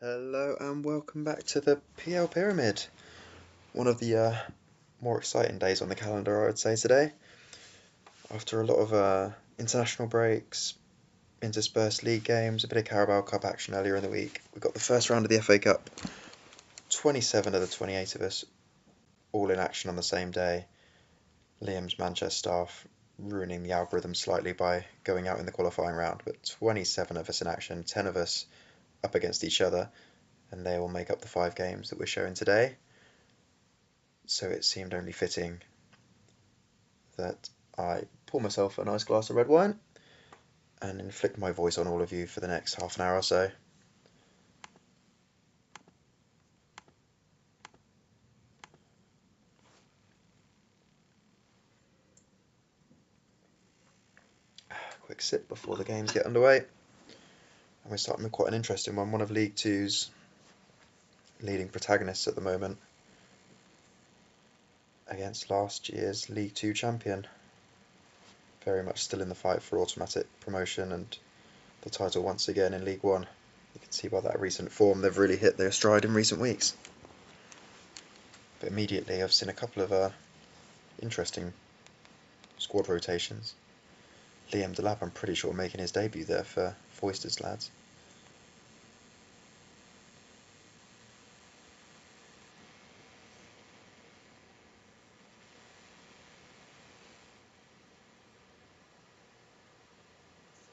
Hello and welcome back to the PL Pyramid. One of the more exciting days on the calendar, I would say, today. After a lot of international breaks, interspersed league games, a bit of Carabao Cup action earlier in the week, we got the first round of the FA Cup. 27 of the 28 of us all in action on the same day. Liam's Manchester staff ruining the algorithm slightly by going out in the qualifying round, but 27 of us in action, 10 of us up against each other, and they will make up the 5 games that we're showing today. So it seemed only fitting that I pour myself a nice glass of red wine and inflict my voice on all of you for the next half an hour or so. Quick sip before the games get underway. And we're starting with quite an interesting one of League Two's leading protagonists at the moment, against last year's League Two champion. Very much still in the fight for automatic promotion and the title once again in League One. You can see by that recent form they've really hit their stride in recent weeks. But immediately I've seen a couple of interesting squad rotations. Liam Delap, I'm pretty sure, making his debut there for Foyster's lads.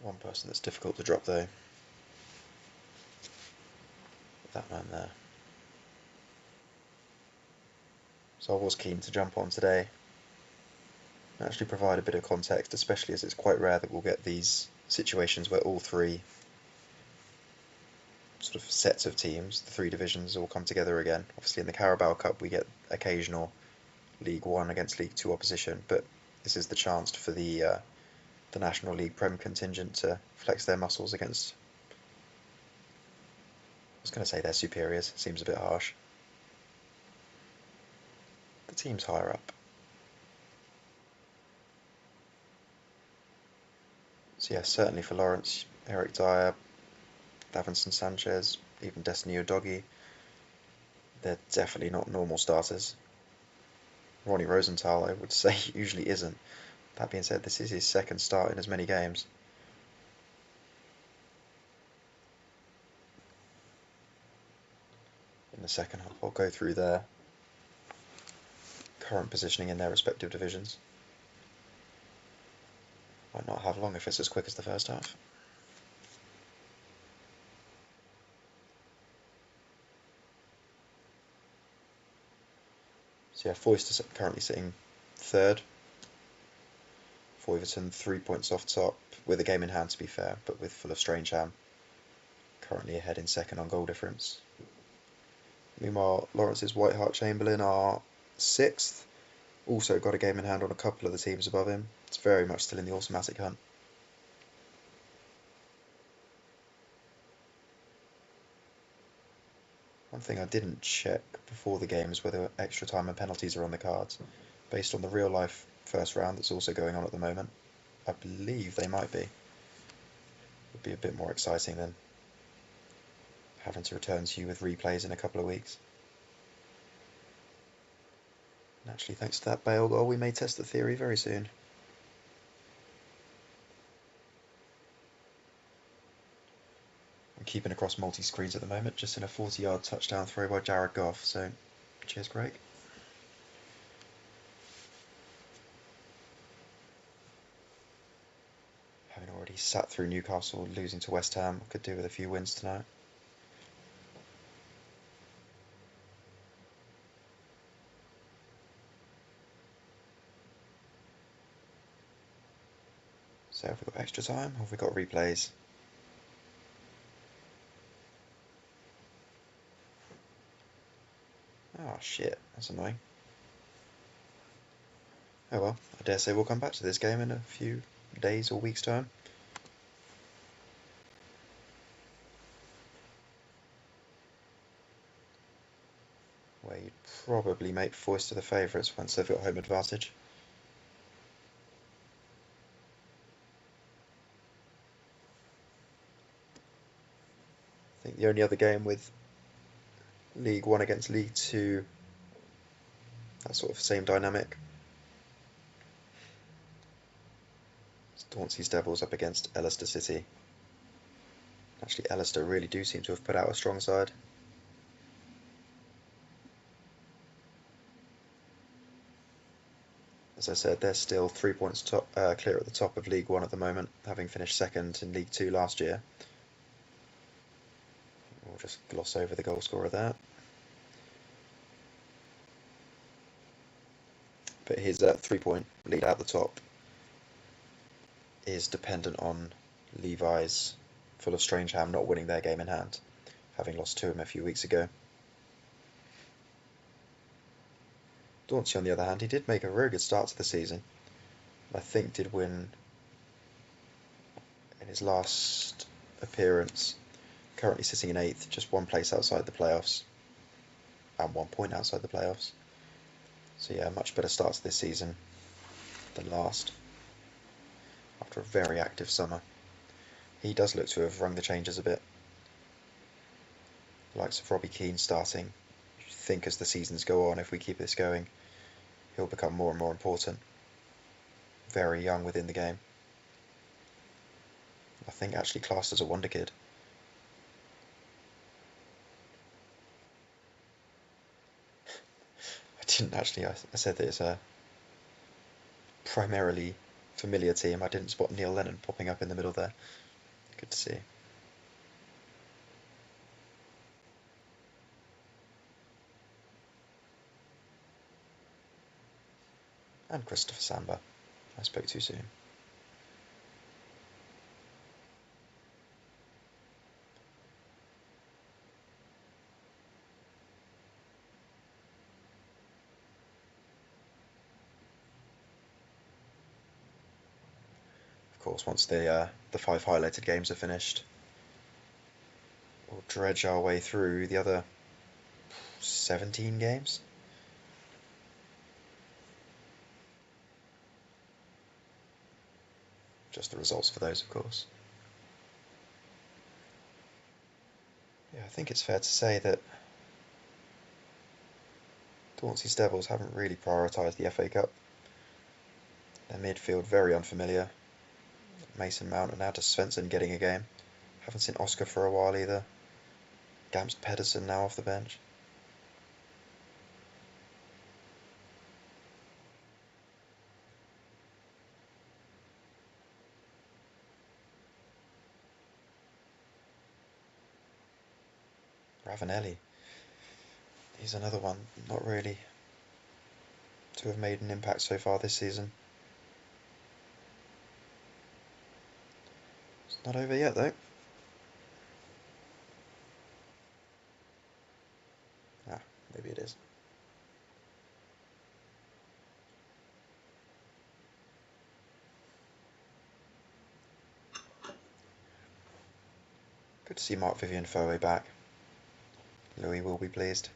One person that's difficult to drop though. That man there. So I was keen to jump on today and actually provide a bit of context, especially as it's quite rare that we'll get these situations where all three sort of sets of teams, the 3 divisions, all come together again. Obviously in the Carabao Cup we get occasional League One against League Two opposition, but this is the chance for the National League Prem contingent to flex their muscles against, I was going to say their superiors, seems a bit harsh, the teams higher up. So yeah, certainly for Lawrence, Eric Dyer, Davinson Sanchez, even Destiny Udogie, they're definitely not normal starters. Ronnie Rosenthal, I would say, usually isn't. That being said, this is his second start in as many games. In the second half, I'll go through their current positioning in their respective divisions. Might not have long if it's as quick as the first half. So yeah, Foyster's currently sitting 3rd. Foyverton 3 points off top, with a game in hand to be fair, but with full of Strangham currently ahead in 2nd on goal difference. Meanwhile, Lawrence's White Hart Chamberlain are 6th, also got a game in hand on a couple of the teams above him. It's very much still in the automatic hunt. One thing I didn't check before the game is whether extra time and penalties are on the cards. Based on the real life first round that's also going on at the moment, I believe they might be. Would be a bit more exciting than having to return to you with replays in a couple of weeks. And actually, thanks to that Bale goal, we may test the theory very soon. I'm keeping across multi-screens at the moment, just in a 40-yard touchdown throw by Jared Goff, so cheers, Craig. Having already sat through Newcastle losing to West Ham, could do with a few wins tonight. So have we got extra time, or have we got replays? Oh shit, that's annoying. Oh well, I dare say we'll come back to this game in a few days or weeks' time. Where you'd probably make Foyster the favourites once they've got home advantage. I think the only other game with League One against League Two, that sort of same dynamic. It's Dauncey's Devils up against Ellister City. Actually, Ellister really do seem to have put out a strong side. As I said, they're still 3 points clear at the top of League One at the moment, having finished second in League Two last year. We'll just gloss over the goal scorer there. But his 3-point lead at the top is dependent on Levi's full of Strangeham not winning their game in hand, having lost to him a few weeks ago. Dauncey, on the other hand, he did make a very good start to the season. I think did win in his last appearance, currently sitting in 8th, just one place outside the playoffs, and 1 point outside the playoffs. So yeah, much better start to this season than last, after a very active summer. He does look to have rung the changes a bit. The likes of Robbie Keane starting. You think as the seasons go on, if we keep this going, he'll become more and more important. Very young within the game. I think actually classed as a wonder kid. I said that it's a primarily familiar team. I didn't spot Neil Lennon popping up in the middle there. Good to see. And Christopher Samba. I spoke too soon. Of course, once the 5 highlighted games are finished, we'll dredge our way through the other 17 games. Just the results for those, of course. Yeah, I think it's fair to say that Dauncey's Devils haven't really prioritised the FA Cup. Their midfield very unfamiliar. Mason Mount and Anders Svensson getting a game. Haven't seen Oscar for a while either. Gamst Pedersen now off the bench. Ravanelli. He's another one, not really to have made an impact so far this season. It's not over yet though. Ah, maybe it is. Good to see Marc-Vivien Foé back. Louis will be pleased.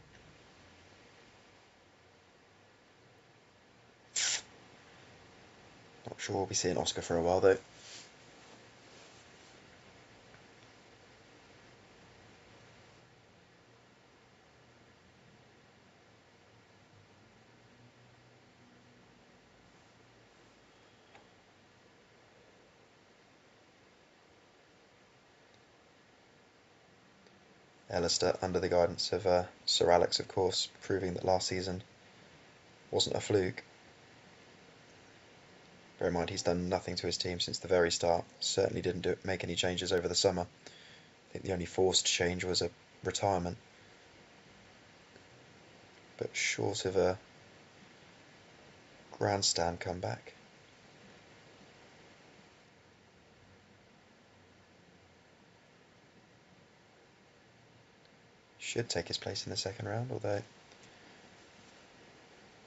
Not sure we'll be seeing Oscar for a while though. Ellister under the guidance of Sir Alex, of course, proving that last season wasn't a fluke. Bear in mind, he's done nothing to his team since the very start. Certainly didn't make any changes over the summer. I think the only forced change was a retirement. But short of a grandstand comeback. Should take his place in the second round, although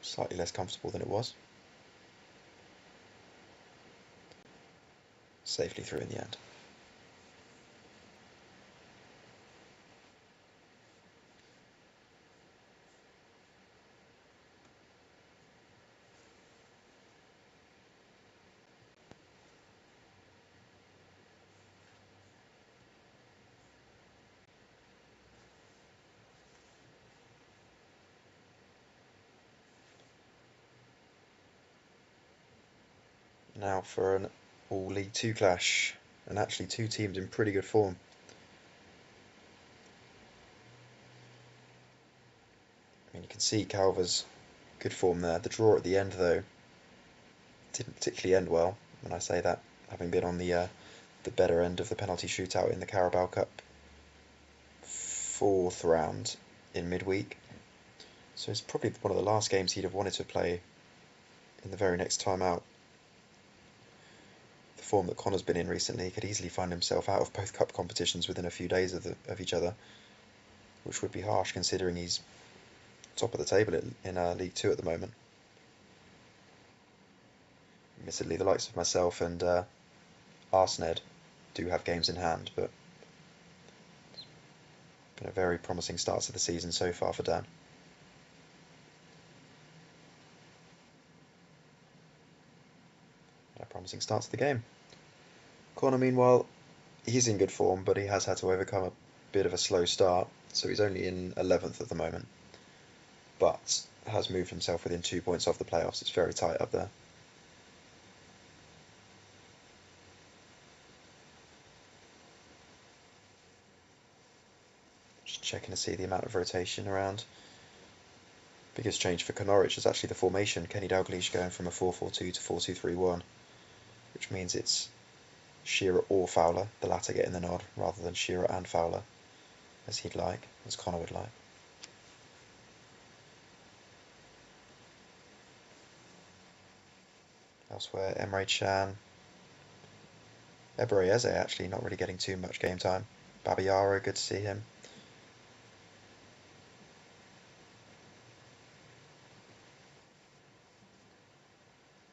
slightly less comfortable than it was. Safely through in the end. Now for an all League Two clash, and actually two teams in pretty good form. I mean, you can see Calver's good form there. The draw at the end, though, didn't particularly end well. When I say that, having been on the better end of the penalty shootout in the Carabao Cup, fourth round in midweek. So it's probably one of the last games he'd have wanted to play in the very next time out. The form that Connor's been in recently, he could easily find himself out of both cup competitions within a few days of each other, which would be harsh considering he's top of the table in League Two at the moment. Admittedly, the likes of myself and Arsened do have games in hand, but it's been a very promising start to the season so far for Dan. A promising start to the game. Connor, meanwhile, he's in good form, but he has had to overcome a bit of a slow start, so he's only in 11th at the moment, but has moved himself within 2 points off the playoffs. It's very tight up there. Just checking to see the amount of rotation around. Biggest change for Connorwich is actually the formation. Kenny Dalglish going from a 4-4-2 to 4-2-3-1, which means it's Shearer or Fowler, the latter getting the nod, rather than Shearer and Fowler, as he'd like, as Connor would like. Elsewhere, Emre Can. Eberechi Eze actually not really getting too much game time. Babayaro, good to see him.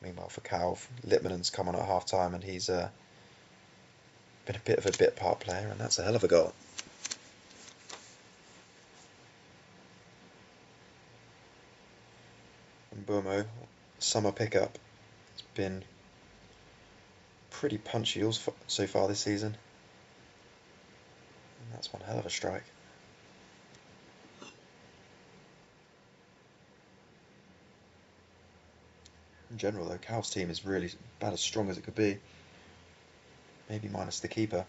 Meanwhile for Calv, Litmanen's come on at half time and he's been a bit of a bit part player, and that's a hell of a goal. And Bournemouth, summer pickup. It's been pretty punchy so far this season. And that's one hell of a strike. In general, though, Calv's team is really about as strong as it could be. Maybe minus the keeper.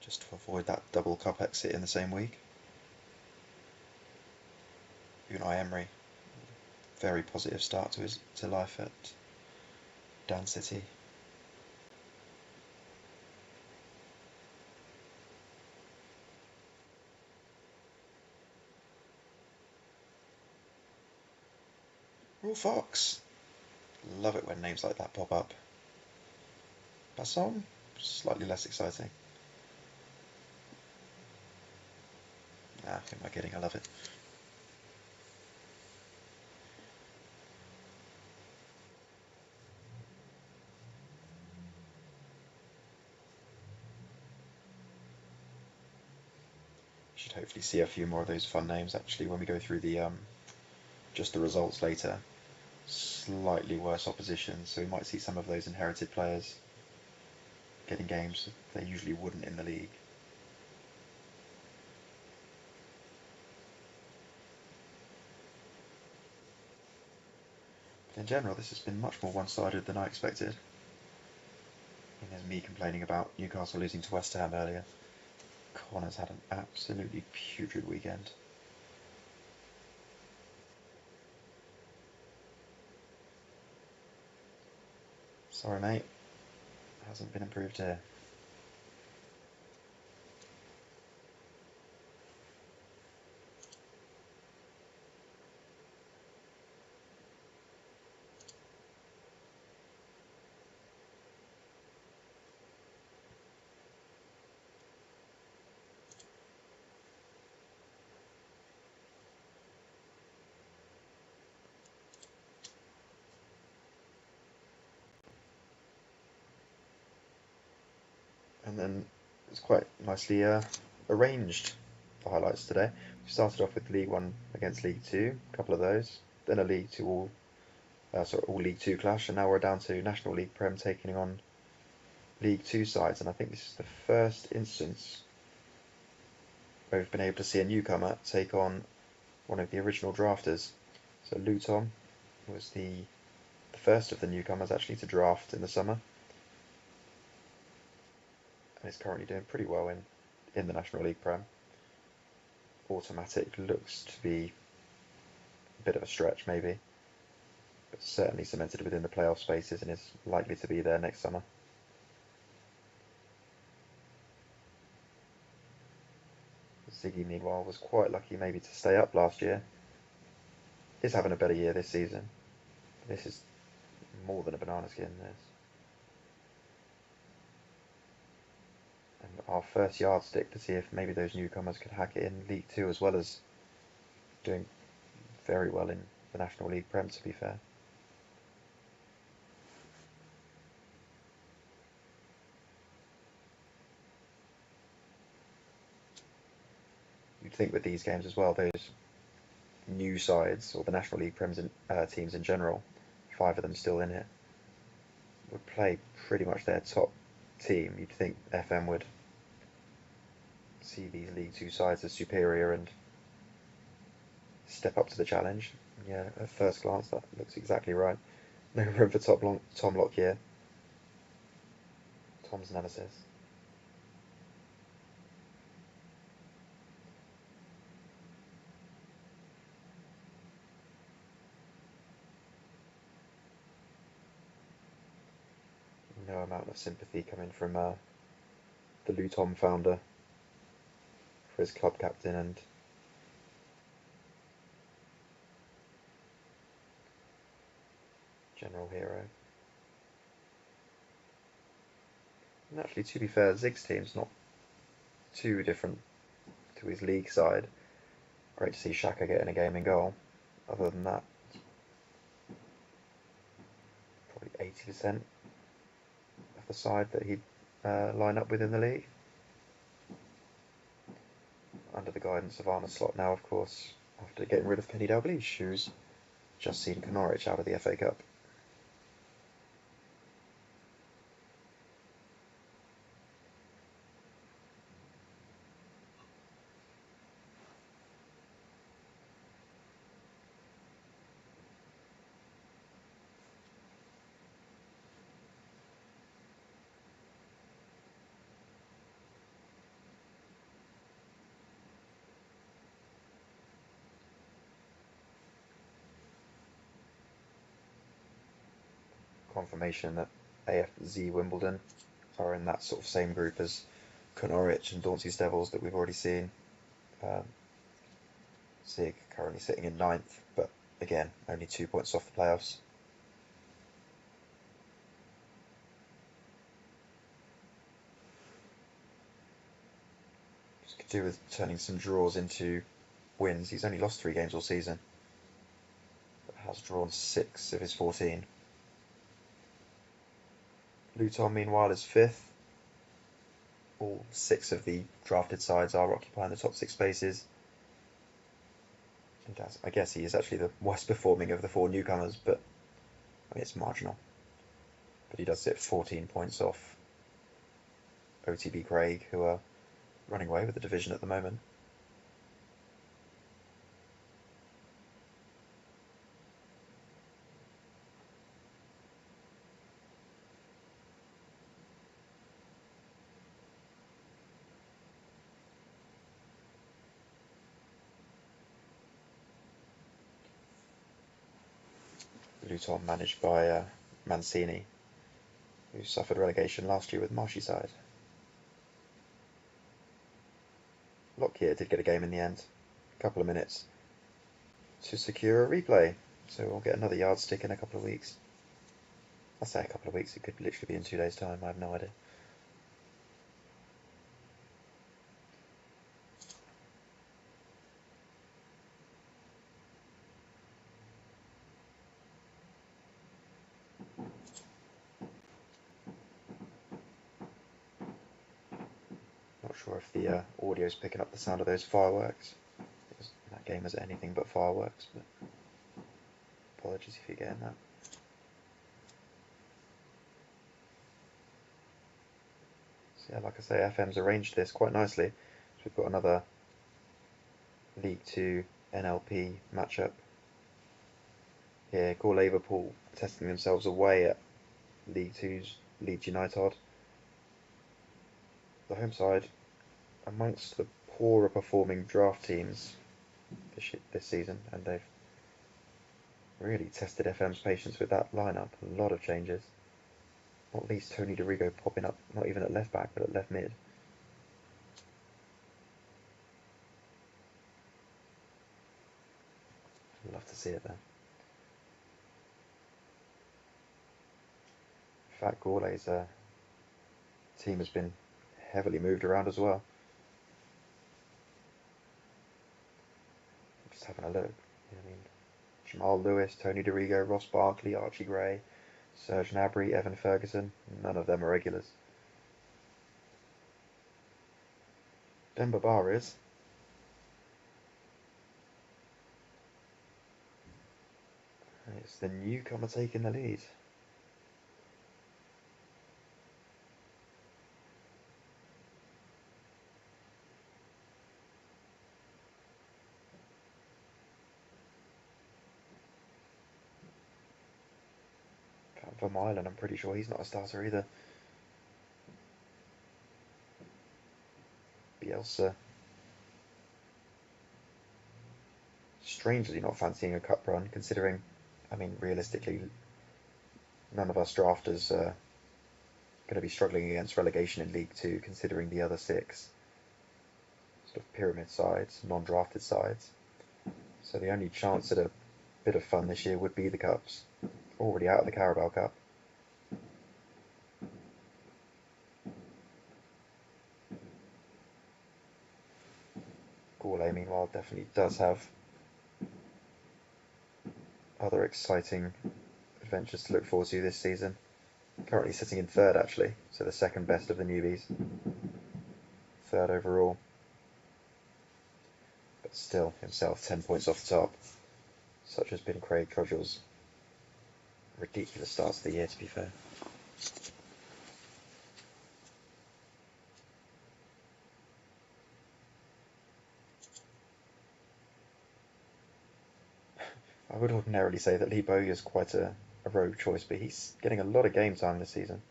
Just to avoid that double cup exit in the same week. Unai Emery, very positive start to life at Dauncey. Raw Fox. Love it when names like that pop up. Bustin, slightly less exciting. Who am I kidding? I love it. Should hopefully see a few more of those fun names actually when we go through the just the results later. Slightly worse opposition, so we might see some of those inherited players getting games they usually wouldn't in the league. But in general, this has been much more one-sided than I expected. And there's me complaining about Newcastle losing to West Ham earlier. Connor's had an absolutely putrid weekend. Sorry, mate. Hasn't been improved here. And then it's quite nicely arranged, the highlights today. We started off with League 1 against League 2, a couple of those, then a League 2 all League 2 clash, and now we're down to National League Prem taking on League 2 sides, and I think this is the first instance where we've been able to see a newcomer take on one of the original drafters. So LuTom was the first of the newcomers actually to draft in the summer, and is currently doing pretty well in the National League Prem. MATTch looks to be a bit of a stretch maybe, but certainly cemented within the playoff spaces and is likely to be there next summer. Ziggy, meanwhile, was quite lucky maybe to stay up last year. Is having a better year this season. This is more than a banana skin, this. And our first yardstick to see if maybe those newcomers could hack it in League 2 as well as doing very well in the National League Prem, to be fair. You'd think with these games as well, those new sides, or the National League Prem teams in general, 5 of them still in it, would play pretty much their top team. You'd think FM would see these League 2 sides as superior and step up to the challenge. Yeah, at first glance that looks exactly right. No room for Tom Lock here. Tom's nemesis. No amount of sympathy coming from the LuTom founder for his club captain and general hero. And actually, to be fair, Zig's team's not too different to his league side. Great to see Xhaka getting a game in goal. Other than that, probably 80% of the side that he'd line up with in the league. Under the guidance of Arne Slot now, of course, after getting rid of Kenny Dalglish, who's just seen Connorwich out of the FA Cup. Confirmation that AFZ Wimbledon are in that sort of same group as Connorwich and Dauncey's Devils that we've already seen. Zig currently sitting in 9th, but again, only 2 points off the playoffs. Just could do with turning some draws into wins. He's only lost 3 games all season, but has drawn 6 of his 14. LuTom, meanwhile, is 5th. All 6 of the drafted sides are occupying the top 6 spaces. And I guess he is actually the worst performing of the 4 newcomers, but I mean, it's marginal. But he does sit 14 points off otbCraig, who are running away with the division at the moment. LuTom managed by Mancini, who suffered relegation last year with Marshyside. Lockyer did get a game in the end, a couple of minutes to secure a replay, so we'll get another yardstick in a couple of weeks. I say a couple of weeks, it could literally be in 2 days' time, I have no idea. Not sure if the audio's picking up the sound of those fireworks. That game is anything but fireworks, but apologies if you're getting that. So yeah, like I say, FM's arranged this quite nicely. So we've got another League 2 NLP matchup. Here, Gourlayverpool testing themselves away at League Two's Leeds UniTodd. The home side amongst the poorer performing draft teams this season, and they've really tested FM's patience with that lineup. A lot of changes. Not least Tony DeRigo popping up, not even at left back, but at left mid. Love to see it there. In fact, Gourlay's team has been heavily moved around as well. Just having a look. I mean, Jamal Lewis, Tony DeRigo, Ross Barkley, Archie Gray, Serge Gnabry, Evan Ferguson. None of them are regulars. Demba Ba is. It's the newcomer taking the lead. Vermaelen, I'm pretty sure he's not a starter either. Bielsa. Strangely not fancying a cup run, considering, I mean, realistically, none of us drafters are going to be struggling against relegation in League Two, considering the other six sort of pyramid sides, non-drafted sides. So the only chance at a bit of fun this year would be the cups. Already out of the Carabao Cup. Gourlay, meanwhile, definitely does have other exciting adventures to look forward to this season. Currently sitting in third, actually, so the second best of the newbies. Third overall. But still, himself 10 points off the top. Such has been Craig Cudgell's ridiculous start to the year, to be fair. I would ordinarily say that Lee Bowyer is quite a rogue choice, but he's getting a lot of game time this season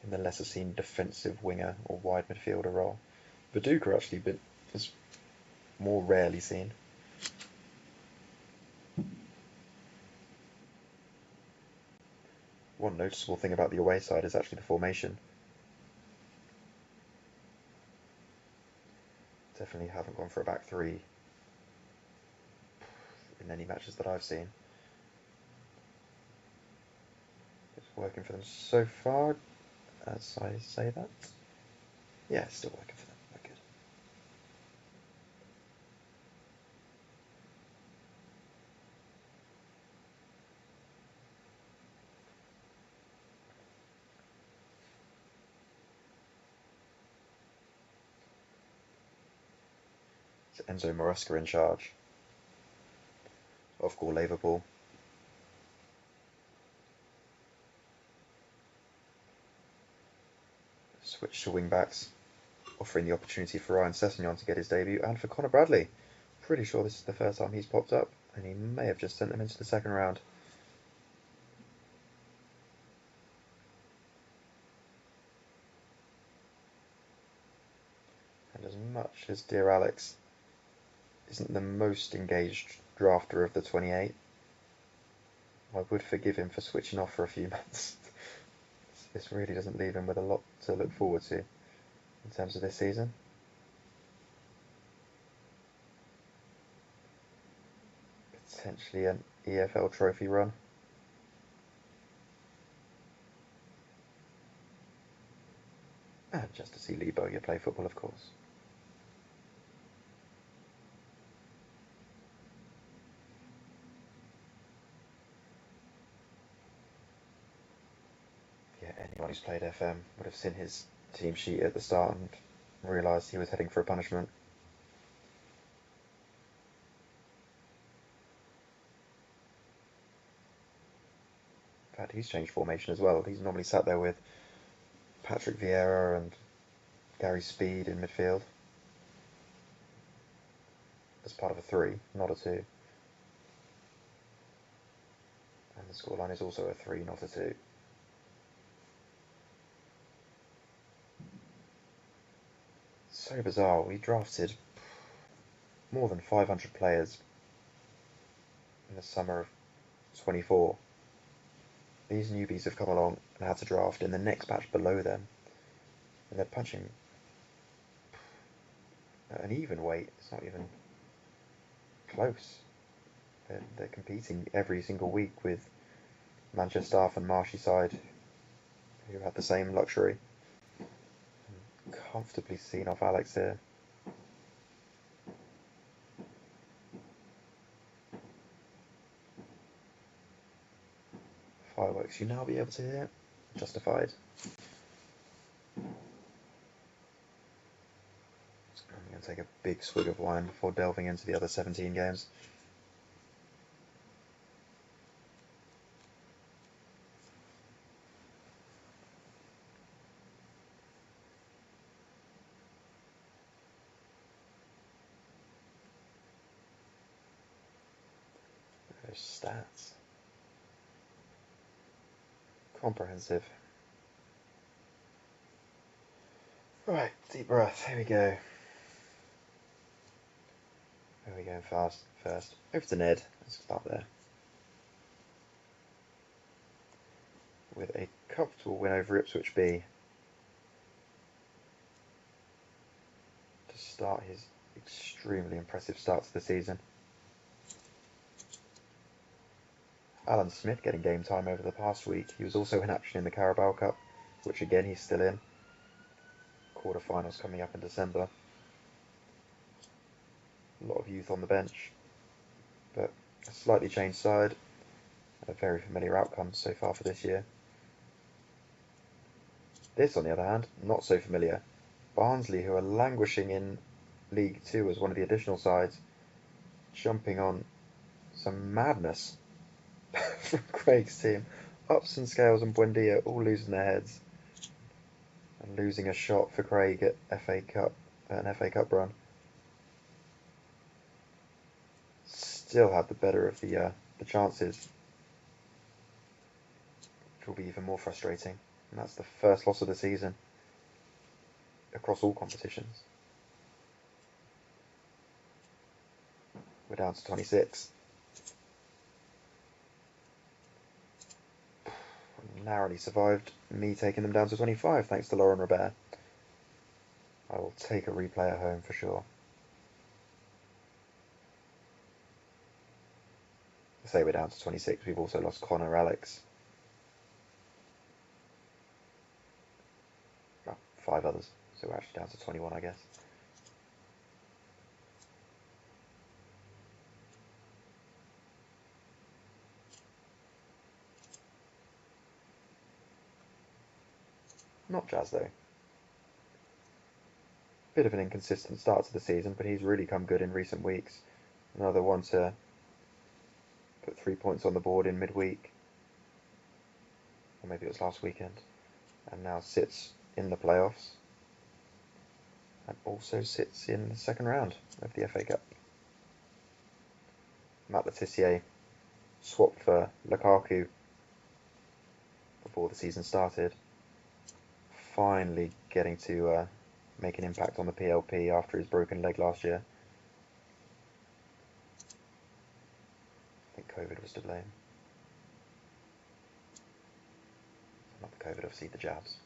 in the lesser seen defensive winger or wide midfielder role. Viduka actually is more rarely seen. One noticeable thing about the away side is actually the formation. Definitely haven't gone for a back three in any matches that I've seen. It's working for them so far, as I say that. Yeah, it's still working for them. We're good. It's Enzo Maresca in charge of Gourlayverpool. Switch to wing backs, offering the opportunity for Ryan Sessegnon to get his debut, and for Connor Bradley. Pretty sure this is the first time he's popped up, and he may have just sent them into the second round. And as much as dear Alex isn't the most engaged drafter of the 28, I would forgive him for switching off for a few months. This really doesn't leave him with a lot to look forward to in terms of this season. Potentially an EFL trophy run. And just to see Lee Bowyer play football, of course. Yeah, anyone who's played FM would have seen his team sheet at the start and realised he was heading for a punishment. In fact, he's changed formation as well. He's normally sat there with Patrick Vieira and Gary Speed in midfield. as part of a 3, not a 2. And the scoreline is also a 3, not a 2. So bizarre. We drafted more than 500 players in the summer of 24. These newbies have come along and had to draft in the next batch below them. And they're punching at an even weight. It's not even close. They're competing every single week with Manchester and Marshyside, who had the same luxury. Comfortably seen off Alex here. Fireworks you now be able to hear. Justified. I'm going to take a big swig of wine before delving into the other 17 games. There's stats. Comprehensive. Right, deep breath. Here we go. Where are we going first? Over to Ned. Let's start there. With a comfortable win over Ipswich B. To start his extremely impressive start to the season. Alan Smith getting game time over the past week. He was also in action in the Carabao Cup, which again he's still in. Quarter-finals coming up in December. A lot of youth on the bench, but a slightly changed side and a very familiar outcome so far for this year. This, on the other hand, not so familiar. Barnsley, who are languishing in League 2 as one of the additional sides, jumping on some madness from Craig's team. Ups and Scales and Buendia all losing their heads. And losing a shot for Craig at an FA Cup run. Still had the better of the chances, which will be even more frustrating. And that's the first loss of the season across all competitions. We're down to 26. Narrowly survived me taking them down to 25 thanks to Lauren Robert. I will take a replay at home for sure. I say we're down to 26, we've also lost Connor, Alex. Well, 5 others, so we're actually down to 21 I guess. Not Jazz though. Bit of an inconsistent start to the season, but he's really come good in recent weeks. Another one to put 3 points on the board in midweek. Or maybe it was last weekend. And now sits in the playoffs. And also sits in the second round of the FA Cup. MATTch swapped for Lukaku before the season started. Finally getting to make an impact on the PLP after his broken leg last year. I think COVID was to blame. Not the COVID, obviously the jabs.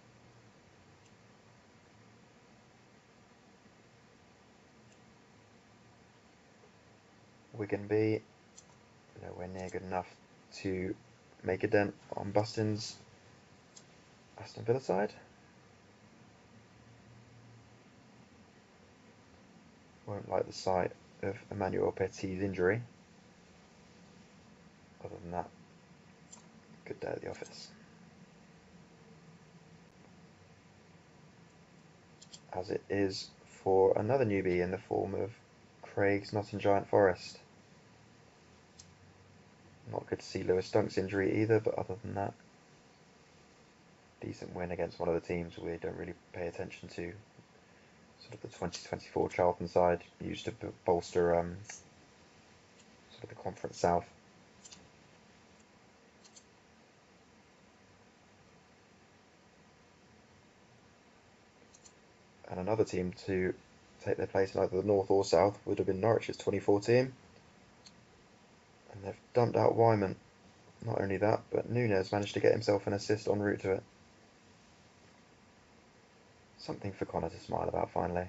Wigan B, nowhere near good enough to make a dent on Bustin's Aston Villa side. Won't like the sight of Emmanuel Petit's injury. Other than that, good day at the office. As it is for another newbie in the form of Craig's NottinGiant Forest. Not good to see Lewis Dunk's injury either, but other than that, decent win against one of the teams we don't really pay attention to sort of the 2024 Charlton side, used to bolster sort of the Conference South. And another team to take their place in either the North or South would have been Norwich's 2014. And they've dumped out Wyman. Not only that, but Nunes managed to get himself an assist en route to it. Something for Connor to smile about finally.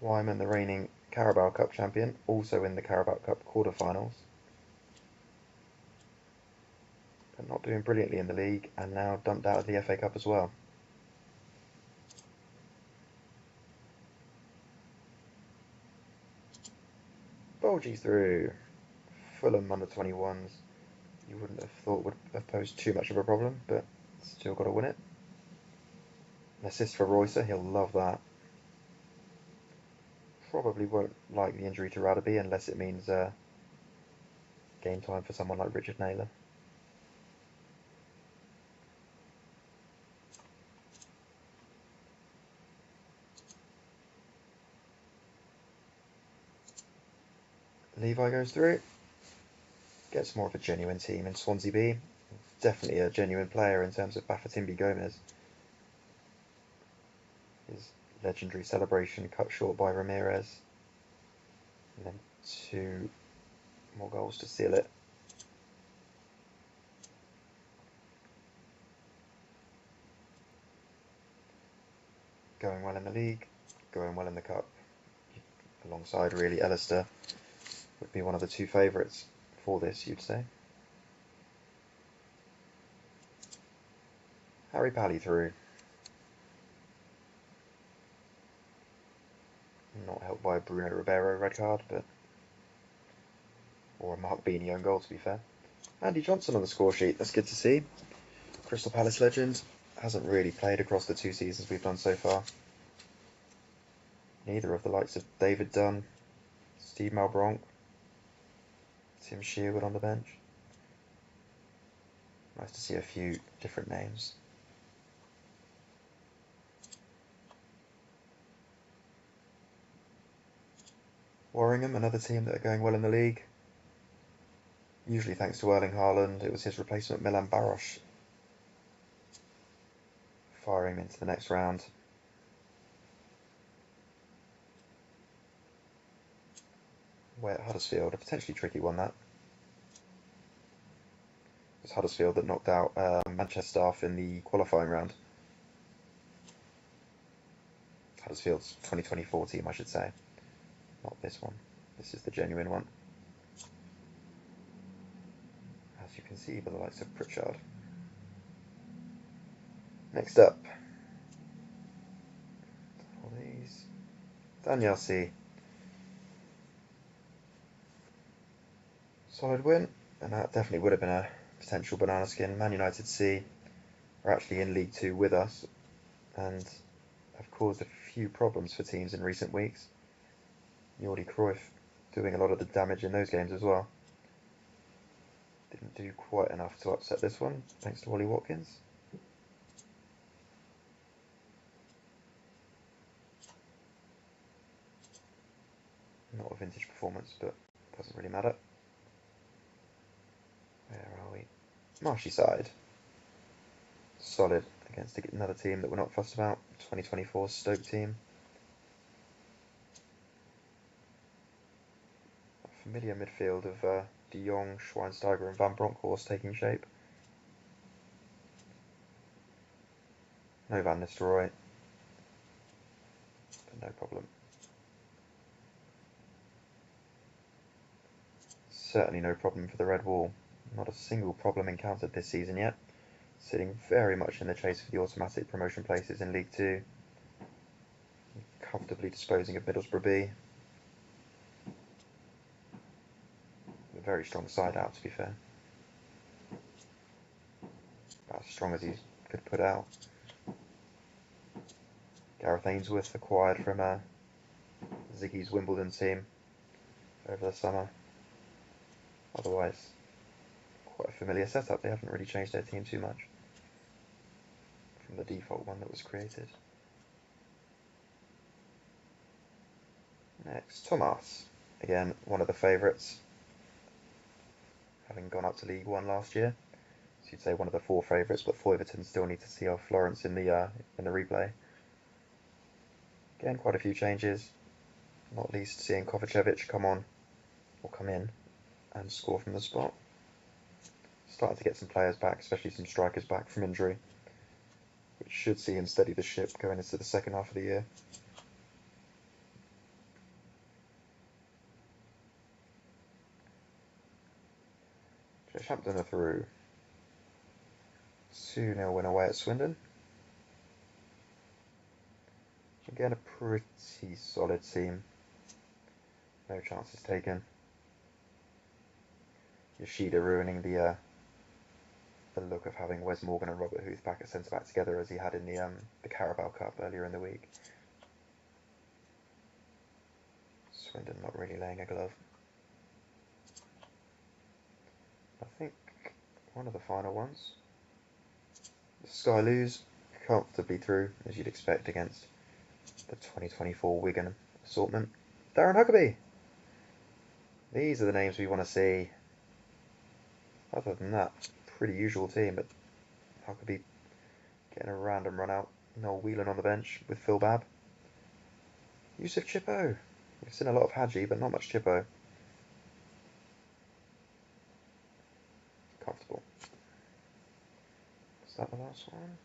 Wyman, the reigning Carabao Cup champion, also in the Carabao Cup quarter-finals. But not doing brilliantly in the league, and now dumped out of the FA Cup as well. Bolgy through. Fulham under 21s. You wouldn't have thought would have posed too much of a problem, but still got to win it. An assist for Roycer, he'll love that. Probably won't like the injury to Radaby unless it means game time for someone like Richard Naylor. Levi goes through. Gets more of a genuine team in Swansea B. Definitely a genuine player in terms of Bafétimbi Gomez. His legendary celebration cut short by Ramirez. And then 2 more goals to seal it. Going well in the league, going well in the cup. Alongside really Ellister would be one of the 2 favourites for this, you'd say. Harry Pally through. Not helped by a Bruno Ribeiro red card, or a Mark Beanie own goal, to be fair. Andy Johnson on the score sheet, that's good to see. Crystal Palace legend, hasn't really played across the 2 seasons we've done so far. Neither of the likes of David Dunn, Steve Malbronk, Tim Sherwood on the bench. Nice to see a few different names. Warringham, another team that are going well in the league. Usually thanks to Erling Haaland, it was his replacement Milan Baros firing him into the next round. Away at Huddersfield, a potentially tricky one that. It was Huddersfield that knocked out Manchester staff in the qualifying round. Huddersfield's 2024 team, I should say. Not this one. This is the genuine one. As you can see by the likes of Pritchard. Next up. All these. Daniel C. Solid win, and that definitely would have been a potential banana skin. Man Utd C are actually in League 2 with us, and have caused a few problems for teams in recent weeks. Jordi Cruyff doing a lot of the damage in those games as well. Didn't do quite enough to upset this one, thanks to Ollie Watkins. Not a vintage performance, but doesn't really matter. Where are we? Marshyside. Solid against another team that we're not fussed about. 2024 Stoke team. A familiar midfield of De Jong, Schweinsteiger and Van Bronckhorst taking shape. No Van Nistelrooy. But no problem. Certainly no problem for the Red Whall. Not a single problem encountered this season yet. Sitting very much in the chase for the automatic promotion places in League 2. Comfortably disposing of Middlesbrough B. A very strong side out, to be fair. About as strong as he could put out. Gareth Ainsworth acquired from Ziggy's Wimbledon team over the summer. Otherwise, quite a familiar setup. They haven't really changed their team too much. from the default one that was created. Next, Thomas. Again, one of the favourites, having gone up to League One last year. So you'd say one of the 4 favourites, but Foyverton still need to see off Florence in the replay. Again, quite a few changes, not least seeing Kovacevic come in and score from the spot. Starting to get some players back, especially some strikers back from injury, which should see him steady the ship going into the second half of the year. Chamberlain are through. 2-0 win away at Swindon. Again, a pretty solid team. No chances taken. Yoshida ruining the look of having Wes Morgan and Robert Huth back at centre-back together as he had in the Carabao Cup earlier in the week. Swindon not really laying a glove. I think one of the final ones. The Sky Lews comfortably through, as you'd expect against the 2024 Wigan assortment. Darren Huckabee! These are the names we want to see. Other than that, pretty usual team, but Huckabee getting a random run out. Noel Whelan on the bench with Phil Babb. Yusuf Chippo. We've seen a lot of Hadji, but not much Chippo. Comfortable. Was that the last one?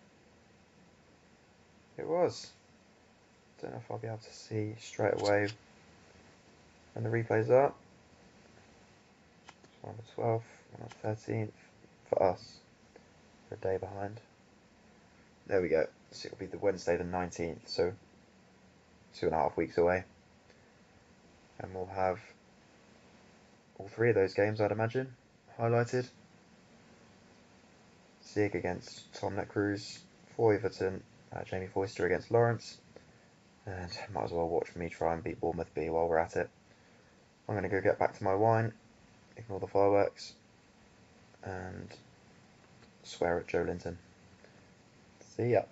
It was. Don't know if I'll be able to see straight away when the replays are. One on the 12th, one on the 13th for us. We're a day behind. There we go. So it'll be the Wednesday the 19th, so 2.5 weeks away. And we'll have all 3 of those games, I'd imagine, highlighted. Zig against Tom Netcruise, Foyverton, Jamie Foyster against Lawrence, and might as well watch me try and beat Bournemouth B while we're at it. I'm going to go get back to my wine, ignore the fireworks, and swear at Joe Linton. See ya.